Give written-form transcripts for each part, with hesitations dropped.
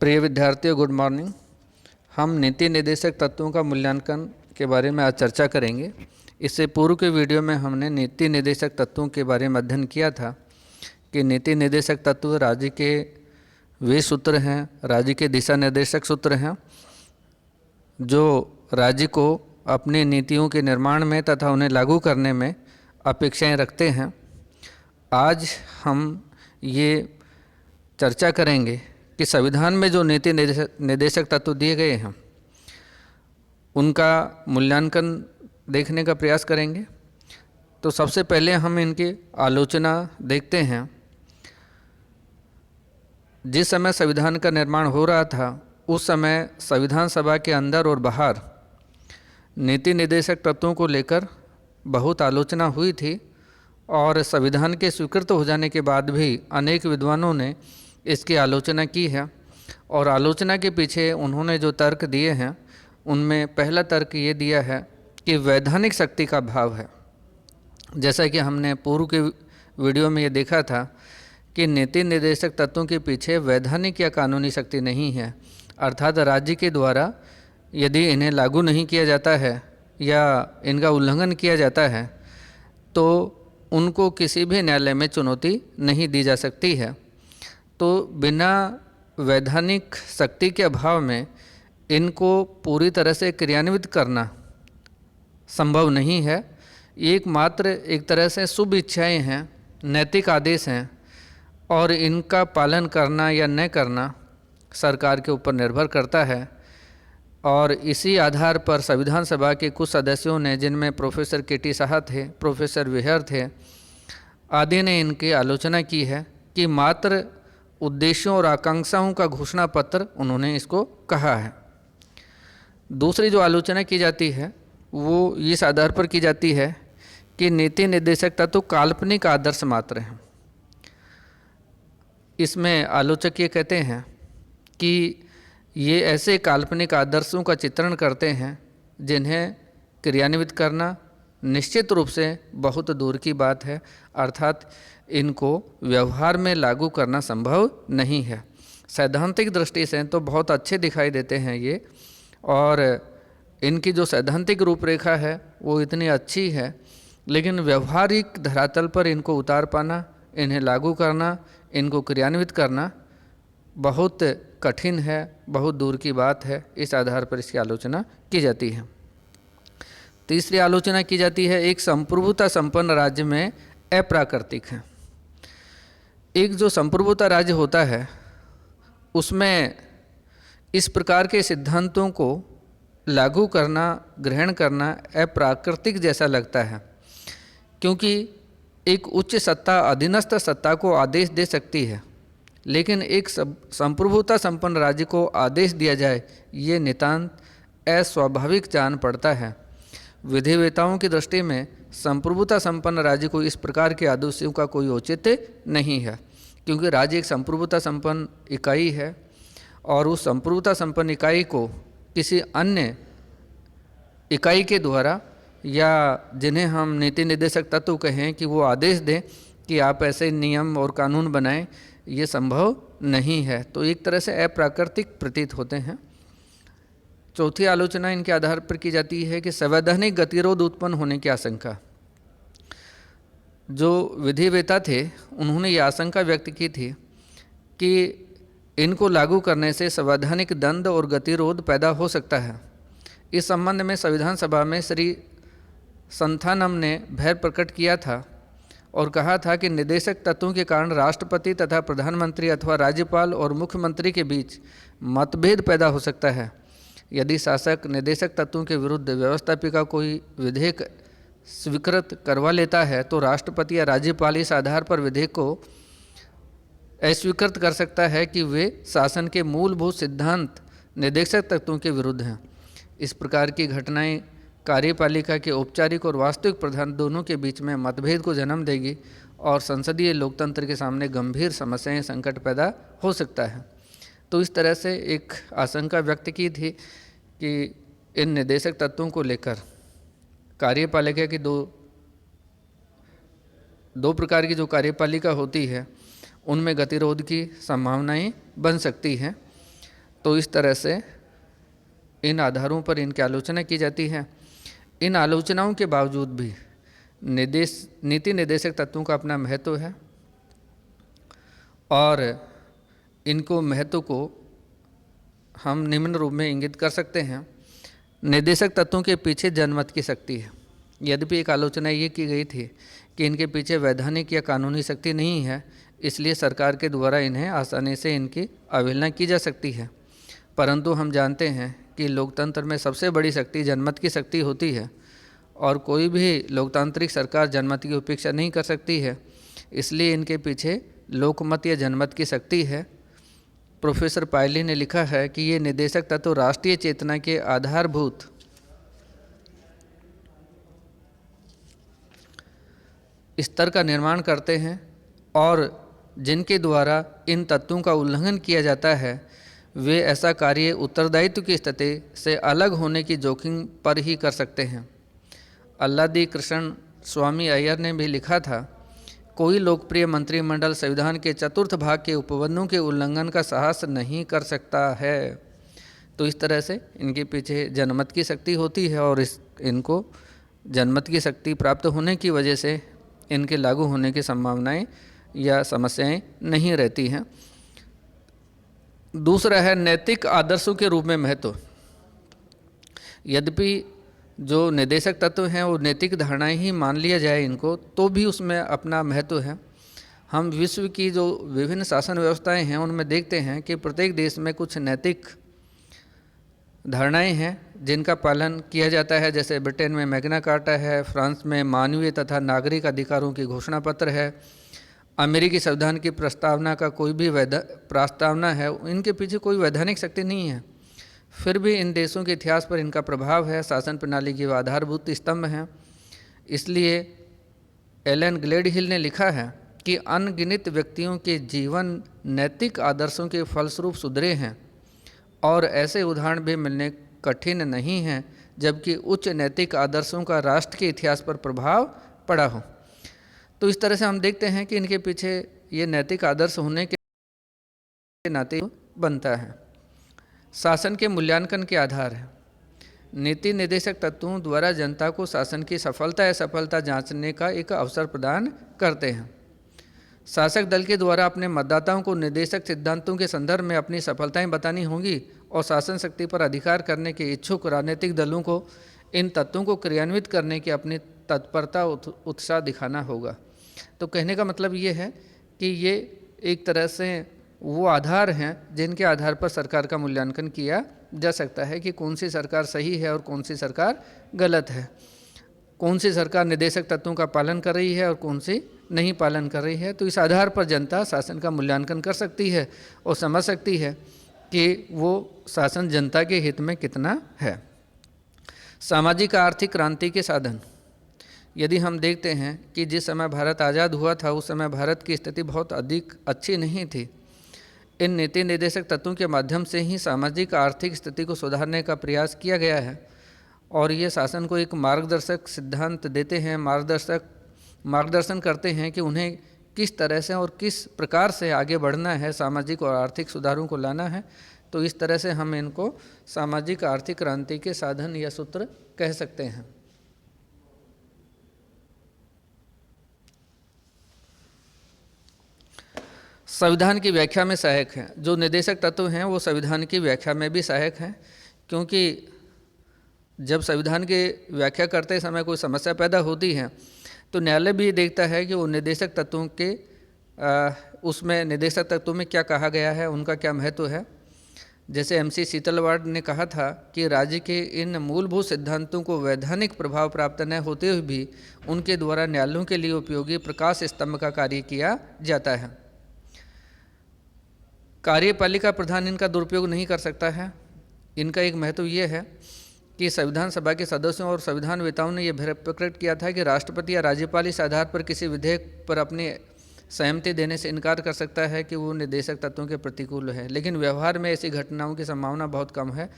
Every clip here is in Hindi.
प्रिय विद्यार्थियों, गुड मॉर्निंग। हम नीति निर्देशक तत्वों का मूल्यांकन के बारे में आज चर्चा करेंगे। इससे पूर्व के वीडियो में हमने नीति निर्देशक तत्वों के बारे में अध्ययन किया था कि नीति निर्देशक तत्व राज्य के वे सूत्र हैं, राज्य के दिशा निर्देशक सूत्र हैं जो राज्य को अपनी नीतियों के निर्माण में तथा उन्हें लागू करने में अपेक्षाएं रखते हैं। आज हम ये चर्चा करेंगे कि संविधान में जो नीति निर्देशक तत्व दिए गए हैं उनका मूल्यांकन देखने का प्रयास करेंगे। तो सबसे पहले हम इनकी आलोचना देखते हैं। जिस समय संविधान का निर्माण हो रहा था उस समय संविधान सभा के अंदर और बाहर नीति निर्देशक तत्वों को लेकर बहुत आलोचना हुई थी और संविधान के स्वीकृत हो जाने के बाद भी अनेक विद्वानों ने इसकी आलोचना की है। और आलोचना के पीछे उन्होंने जो तर्क दिए हैं उनमें पहला तर्क ये दिया है कि वैधानिक शक्ति का अभाव है। जैसा कि हमने पूर्व के वीडियो में ये देखा था कि नीति निर्देशक तत्वों के पीछे वैधानिक या कानूनी शक्ति नहीं है, अर्थात राज्य के द्वारा यदि इन्हें लागू नहीं किया जाता है या इनका उल्लंघन किया जाता है तो उनको किसी भी न्यायालय में चुनौती नहीं दी जा सकती है। तो बिना वैधानिक शक्ति के अभाव में इनको पूरी तरह से क्रियान्वित करना संभव नहीं है। ये एकमात्र एक तरह से शुभ इच्छाएँ हैं, नैतिक आदेश हैं और इनका पालन करना या न करना सरकार के ऊपर निर्भर करता है। और इसी आधार पर संविधान सभा के कुछ सदस्यों ने, जिनमें प्रोफेसर के.टी. साहा थे, प्रोफेसर विहर थे आदि ने इनकी आलोचना की है कि मात्र उद्देश्यों और आकांक्षाओं का घोषणा पत्र उन्होंने इसको कहा है। दूसरी जो आलोचना की जाती है वो इस आधार पर की जाती है कि नीति निर्देशक तत्व काल्पनिक आदर्श मात्र हैं। इसमें आलोचक ये कहते हैं कि ये ऐसे काल्पनिक आदर्शों का चित्रण करते हैं जिन्हें क्रियान्वित करना निश्चित रूप से बहुत दूर की बात है, अर्थात इनको व्यवहार में लागू करना संभव नहीं है। सैद्धांतिक दृष्टि से तो बहुत अच्छे दिखाई देते हैं ये, और इनकी जो सैद्धांतिक रूपरेखा है वो इतनी अच्छी है, लेकिन व्यवहारिक धरातल पर इनको उतार पाना, इन्हें लागू करना, इनको क्रियान्वित करना बहुत कठिन है, बहुत दूर की बात है। इस आधार पर इसकी आलोचना की जाती है। तीसरी आलोचना की जाती है एक संप्रभुता संपन्न राज्य में अप्राकृतिक है। एक जो संप्रभुता राज्य होता है उसमें इस प्रकार के सिद्धांतों को लागू करना, ग्रहण करना अप्राकृतिक जैसा लगता है, क्योंकि एक उच्च सत्ता अधीनस्थ सत्ता को आदेश दे सकती है, लेकिन एक संप्रभुता संपन्न राज्य को आदेश दिया जाए ये नितांत अस्वाभाविक जान पड़ता है। विधिवेताओं की दृष्टि में संप्रभुता संपन्न राज्य को इस प्रकार के आदेशों का कोई औचित्य नहीं है, क्योंकि राज्य एक संप्रभुता संपन्न इकाई है और उस संप्रभुता संपन्न इकाई को किसी अन्य इकाई के द्वारा या जिन्हें हम नीति निर्देशक तत्व कहें कि वो आदेश दें कि आप ऐसे नियम और कानून बनाएं, ये संभव नहीं है। तो एक तरह से अप्राकृतिक प्रतीत होते हैं। चौथी आलोचना इनके आधार पर की जाती है कि संवैधानिक गतिरोध उत्पन्न होने की आशंका। जो विधिवेता थे उन्होंने ये आशंका व्यक्त की थी कि इनको लागू करने से संवैधानिक द्वंद्व और गतिरोध पैदा हो सकता है। इस संबंध में संविधान सभा में श्री संथानम ने भय प्रकट किया था और कहा था कि निर्देशक तत्वों के कारण राष्ट्रपति तथा प्रधानमंत्री अथवा राज्यपाल और मुख्यमंत्री के बीच मतभेद पैदा हो सकता है। यदि शासक निर्देशक तत्वों के विरुद्ध व्यवस्थापिका कोई विधेयक स्वीकृत करवा लेता है तो राष्ट्रपति या राज्यपाल इस आधार पर विधेयक को अस्वीकृत कर सकता है कि वे शासन के मूलभूत सिद्धांत निर्देशक तत्वों के विरुद्ध हैं। इस प्रकार की घटनाएं कार्यपालिका के औपचारिक और वास्तविक प्रधान दोनों के बीच में मतभेद को जन्म देगी और संसदीय लोकतंत्र के सामने गंभीर समस्याएं, संकट पैदा हो सकता है। तो इस तरह से एक आशंका व्यक्त की थी कि इन निर्देशक तत्वों को लेकर कार्यपालिका की दो प्रकार की जो कार्यपालिका होती है उनमें गतिरोध की संभावनाएं बन सकती हैं। तो इस तरह से इन आधारों पर इनकी आलोचना की जाती है। इन आलोचनाओं के बावजूद भी नीति निर्देशक तत्वों का अपना महत्व है और इनको महत्व को हम निम्न रूप में इंगित कर सकते हैं। निर्देशक तत्वों के पीछे जनमत की शक्ति है। यद्यपि एक आलोचना ये की गई थी कि इनके पीछे वैधानिक या कानूनी शक्ति नहीं है, इसलिए सरकार के द्वारा इन्हें आसानी से इनकी अवहेलना की जा सकती है, परंतु हम जानते हैं कि लोकतंत्र में सबसे बड़ी शक्ति जनमत की शक्ति होती है और कोई भी लोकतांत्रिक सरकार जनमत की उपेक्षा नहीं कर सकती है। इसलिए इनके पीछे लोकमत या जनमत की शक्ति है। प्रोफेसर पायली ने लिखा है कि ये निर्देशक तत्व राष्ट्रीय चेतना के आधारभूत स्तर का निर्माण करते हैं और जिनके द्वारा इन तत्वों का उल्लंघन किया जाता है वे ऐसा कार्य उत्तरदायित्व की स्थिति से अलग होने की जोखिम पर ही कर सकते हैं। अल्लादी कृष्ण स्वामी अय्यर ने भी लिखा था, कोई लोकप्रिय मंत्रिमंडल संविधान के चतुर्थ भाग के उपबंधों के उल्लंघन का साहस नहीं कर सकता है। तो इस तरह से इनके पीछे जनमत की शक्ति होती है और इनको जनमत की शक्ति प्राप्त होने की वजह से इनके लागू होने की संभावनाएं या समस्याएं नहीं रहती हैं। दूसरा है नैतिक आदर्शों के रूप में महत्व। यद्यपि जो निर्देशक तत्व हैं वो नैतिक धारणाएं ही मान लिया जाए इनको, तो भी उसमें अपना महत्व है। हम विश्व की जो विभिन्न शासन व्यवस्थाएं हैं उनमें देखते हैं कि प्रत्येक देश में कुछ नैतिक धारणाएं हैं जिनका पालन किया जाता है। जैसे ब्रिटेन में मैग्ना कार्टा है, फ्रांस में मानवीय तथा नागरिक अधिकारों की घोषणा पत्र है, अमेरिकी संविधान की प्रस्तावना का कोई भी प्रस्तावना है, इनके पीछे कोई वैधानिक शक्ति नहीं है, फिर भी इन देशों के इतिहास पर इनका प्रभाव है, शासन प्रणाली की आधारभूत स्तंभ हैं। इसलिए एलन ग्लेडहिल ने लिखा है कि अनगिनत व्यक्तियों के जीवन नैतिक आदर्शों के फलस्वरूप सुधरे हैं और ऐसे उदाहरण भी मिलने कठिन नहीं हैं जबकि उच्च नैतिक आदर्शों का राष्ट्र के इतिहास पर प्रभाव पड़ा हो। तो इस तरह से हम देखते हैं कि इनके पीछे ये नैतिक आदर्श होने के नाते बनता है। शासन के मूल्यांकन के आधार है। नीति निर्देशक तत्वों द्वारा जनता को शासन की सफलता असफलता जांचने का एक अवसर प्रदान करते हैं। शासक दल के द्वारा अपने मतदाताओं को निर्देशक सिद्धांतों के संदर्भ में अपनी सफलताएं बतानी होंगी और शासन शक्ति पर अधिकार करने के इच्छुक राजनीतिक दलों को इन तत्वों को क्रियान्वित करने की अपनी तत्परता उत्साह दिखाना होगा। तो कहने का मतलब ये है कि ये एक तरह से वो आधार हैं जिनके आधार पर सरकार का मूल्यांकन किया जा सकता है कि कौन सी सरकार सही है और कौन सी सरकार गलत है, कौन सी सरकार निर्देशक तत्वों का पालन कर रही है और कौन सी नहीं पालन कर रही है। तो इस आधार पर जनता शासन का मूल्यांकन कर सकती है और समझ सकती है कि वो शासन जनता के हित में कितना है। सामाजिक आर्थिक क्रांति के साधन। यदि हम देखते हैं कि जिस समय भारत आज़ाद हुआ था उस समय भारत की स्थिति बहुत अधिक अच्छी नहीं थी। इन नीति निर्देशक तत्वों के माध्यम से ही सामाजिक आर्थिक स्थिति को सुधारने का प्रयास किया गया है और ये शासन को एक मार्गदर्शक सिद्धांत देते हैं, मार्गदर्शन करते हैं कि उन्हें किस तरह से और किस प्रकार से आगे बढ़ना है, सामाजिक और आर्थिक सुधारों को लाना है। तो इस तरह से हम इनको सामाजिक आर्थिक क्रांति के साधन या सूत्र कह सकते हैं। संविधान की व्याख्या में सहायक हैं। जो निर्देशक तत्व हैं वो संविधान की व्याख्या में भी सहायक हैं, क्योंकि जब संविधान की व्याख्या करते समय कोई समस्या पैदा होती है तो न्यायालय भी देखता है कि वो निर्देशक तत्वों के उसमें निर्देशक तत्वों में क्या कहा गया है, उनका क्या महत्व है। जैसे MC शीतलवाड़ ने कहा था कि राज्य के इन मूलभूत सिद्धांतों को वैधानिक प्रभाव प्राप्त न होते हुए भी उनके द्वारा न्यायालयों के लिए उपयोगी प्रकाश स्तंभ का कार्य किया जाता है। कार्यपालिका प्रधान इनका दुरुपयोग नहीं कर सकता है। इनका एक महत्व ये है कि संविधान सभा के सदस्यों और संविधानवेताओं ने यह प्रकट किया था कि राष्ट्रपति या राज्यपाल इस आधार पर किसी विधेयक पर अपनी सहमति देने से इनकार कर सकता है कि वो निर्देशक तत्वों के प्रतिकूल है। लेकिन व्यवहार में ऐसी घटनाओं की संभावना बहुत कम है,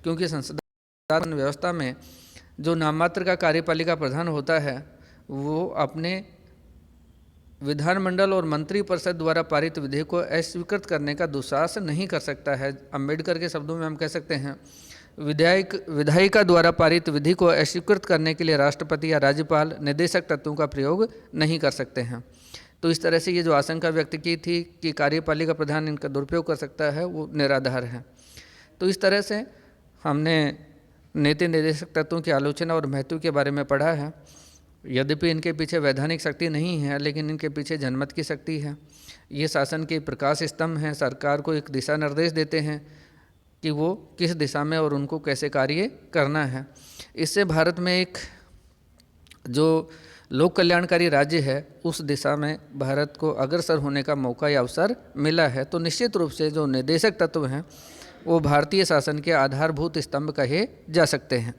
क्योंकि संसदीय व्यवस्था में जो नाममात्र का कार्यपालिका प्रधान होता है वो अपने विधानमंडल और मंत्रिपरिषद द्वारा पारित विधेयक को अस्वीकृत करने का दुस्साहस नहीं कर सकता है। अम्बेडकर के शब्दों में हम कह सकते हैं, विधायिका द्वारा पारित विधि को अस्वीकृत करने के लिए राष्ट्रपति या राज्यपाल निदेशक तत्वों का प्रयोग नहीं कर सकते हैं। तो इस तरह से ये जो आशंका व्यक्त की थी कि कार्यपालिका प्रधान इनका दुरुपयोग कर सकता है, वो निराधार है। तो इस तरह से हमने नीति निर्देशक तत्वों की आलोचना और महत्व के बारे में पढ़ा है। यद्यपि इनके पीछे वैधानिक शक्ति नहीं है, लेकिन इनके पीछे जनमत की शक्ति है। ये शासन के प्रकाश स्तंभ हैं, सरकार को एक दिशा निर्देश देते हैं कि वो किस दिशा में और उनको कैसे कार्य करना है। इससे भारत में एक जो लोक कल्याणकारी राज्य है, उस दिशा में भारत को अग्रसर होने का मौका या अवसर मिला है। तो निश्चित रूप से जो निदेशक तत्व हैं वो भारतीय शासन के आधारभूत स्तंभ कहे जा सकते हैं।